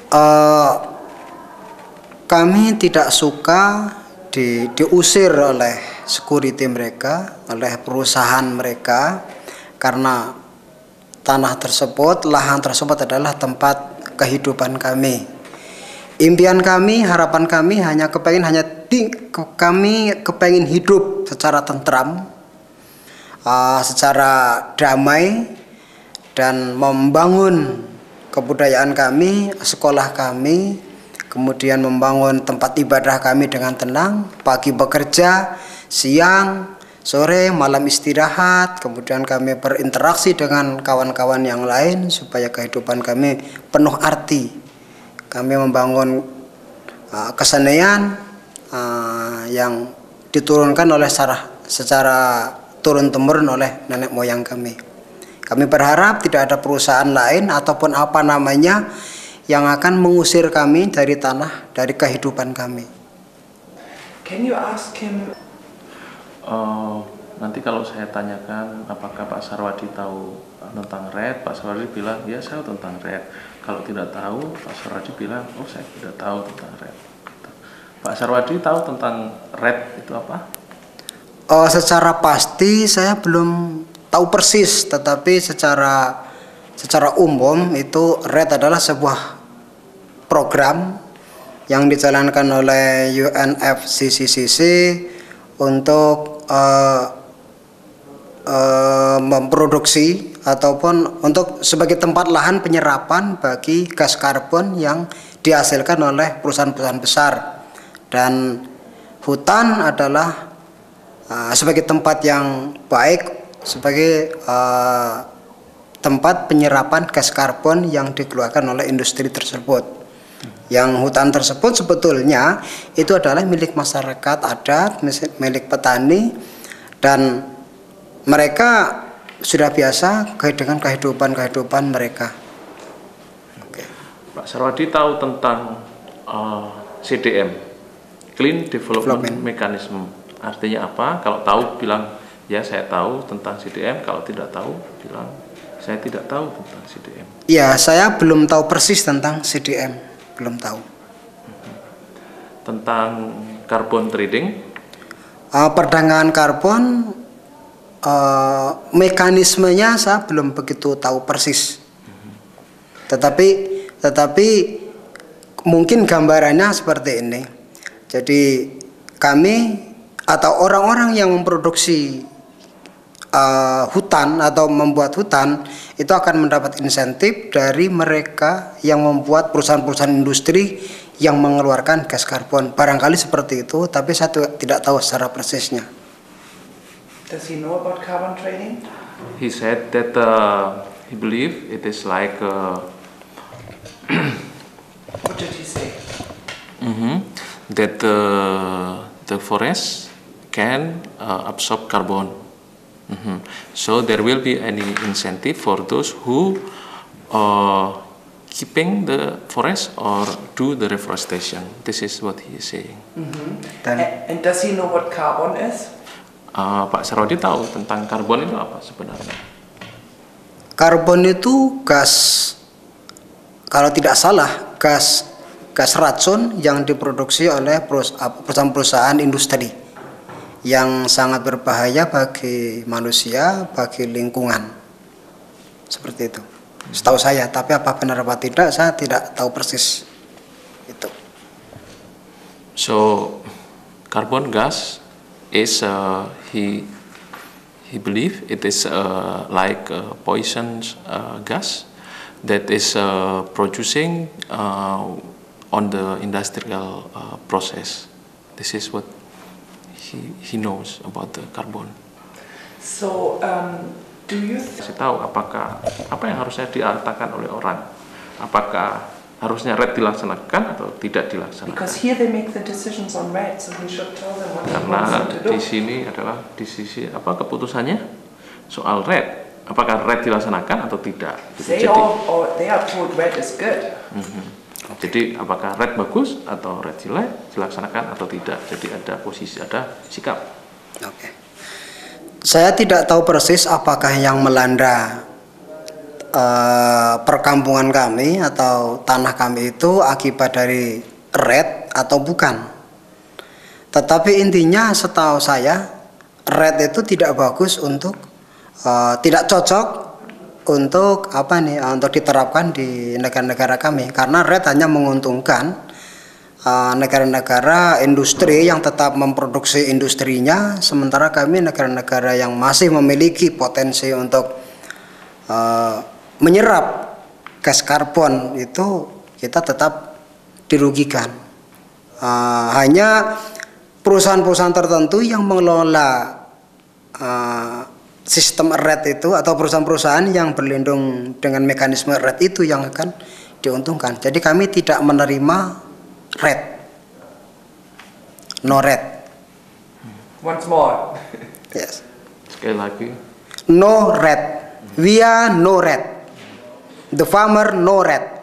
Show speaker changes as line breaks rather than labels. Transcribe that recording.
Eh, Kami tidak suka diusir oleh security mereka, oleh perusahaan mereka, karena tanah tersebut, lahan tersebut adalah tempat kehidupan kami. Impian kami, harapan kami kami kepengin hidup secara tentram, secara damai, dan membangun kebudayaan kami, sekolah kami, kemudian membangun tempat ibadah kami dengan tenang, pagi bekerja, siang, sore, malam istirahat, kemudian kami berinteraksi dengan kawan-kawan yang lain supaya kehidupan kami penuh arti. Kami membangun kesenian yang diturunkan oleh secara turun-temurun oleh nenek moyang kami. Kami berharap tidak ada perusahaan lain ataupun apa namanya yang akan mengusir kami dari tanah, dari kehidupan kami.
Can you ask him?
Nanti kalau saya tanyakan apakah Pak Sarwadi tahu tentang RED, Pak Sarwadi bilang ya saya tahu tentang RED. Kalau tidak tahu, Pak Sarwadi bilang oh saya tidak tahu tentang RED. Pak Sarwadi tahu tentang RED itu apa?
Secara pasti saya belum tahu persis, tetapi secara umum itu RED adalah sebuah program yang dijalankan oleh UNFCCC untuk memproduksi ataupun untuk sebagai tempat lahan penyerapan bagi gas karbon yang dihasilkan oleh perusahaan-perusahaan besar, dan hutan adalah sebagai tempat yang baik sebagai tempat penyerapan gas karbon yang dikeluarkan oleh industri tersebut. Yang hutan tersebut sebetulnya itu adalah milik masyarakat adat, milik petani, dan mereka sudah biasa dengan kehidupan mereka.
Oke. Pak Sarwadi tahu tentang CDM, Clean Development Mechanism. Artinya apa? Kalau tahu bilang ya saya tahu tentang CDM, kalau tidak tahu bilang saya tidak tahu tentang CDM.
Ya, saya belum tahu persis tentang CDM. Belum tahu.
Tentang carbon trading?
Perdagangan karbon, mekanismenya saya belum begitu tahu persis. Tetapi mungkin gambarannya seperti ini. Jadi kami atau orang-orang yang memproduksi hutan atau membuat hutan itu akan mendapat insentif dari mereka yang membuat perusahaan-perusahaan industri yang mengeluarkan gas karbon. Barangkali seperti itu, tapi saya tidak tahu secara persisnya.
Does he know about carbon trading?
He said that he believe it is like
What did he say?
That the forest can absorb carbon. So there will be any incentive for those who keeping the forest or do the reforestation. This is what he is saying.
And does he know what carbon is?
Pak Sarwadi tahu tentang karbon itu apa sebenarnya?
Karbon itu gas, kalau tidak salah, gas racun yang diproduksi oleh perusahaan-perusahaan industri yang sangat berbahaya bagi manusia, bagi lingkungan. Seperti itu. Setahu saya, tapi apa benar apa tidak saya tidak tahu persis. Itu.
So carbon gas is he believe it is like poison gas that is producing on the industrial process. This is what he knows about the carbon.
So do you
Saya tahu apa yang harusnya diartikan oleh orang, apakah harusnya RED dilaksanakan atau tidak dilaksanakan?
Because here they make the decisions on RED, so we should tell them what they
Karena
want them to do.
di sini adalah di sisi apa keputusannya soal RED, apakah RED dilaksanakan atau tidak.
They are told RED is good.
Jadi apakah RED bagus atau RED jelek, dilaksanakan atau tidak. Jadi ada posisi, ada sikap.
Oke. Saya tidak tahu persis apakah yang melanda perkampungan kami atau tanah kami itu akibat dari RED atau bukan. Tetapi intinya setahu saya RED itu tidak bagus untuk tidak cocok untuk untuk diterapkan di negara-negara kami, karena RED hanya menguntungkan negara-negara industri yang tetap memproduksi industrinya, sementara kami negara-negara yang masih memiliki potensi untuk menyerap gas karbon itu kita tetap dirugikan. Hanya perusahaan-perusahaan tertentu yang mengelola sistem RED itu atau perusahaan-perusahaan yang berlindung dengan mekanisme RED itu yang akan diuntungkan. Jadi kami tidak menerima RED, no RED.
Once more.
Yes.
Sekali lagi.
No RED. We are no RED. The farmer no RED.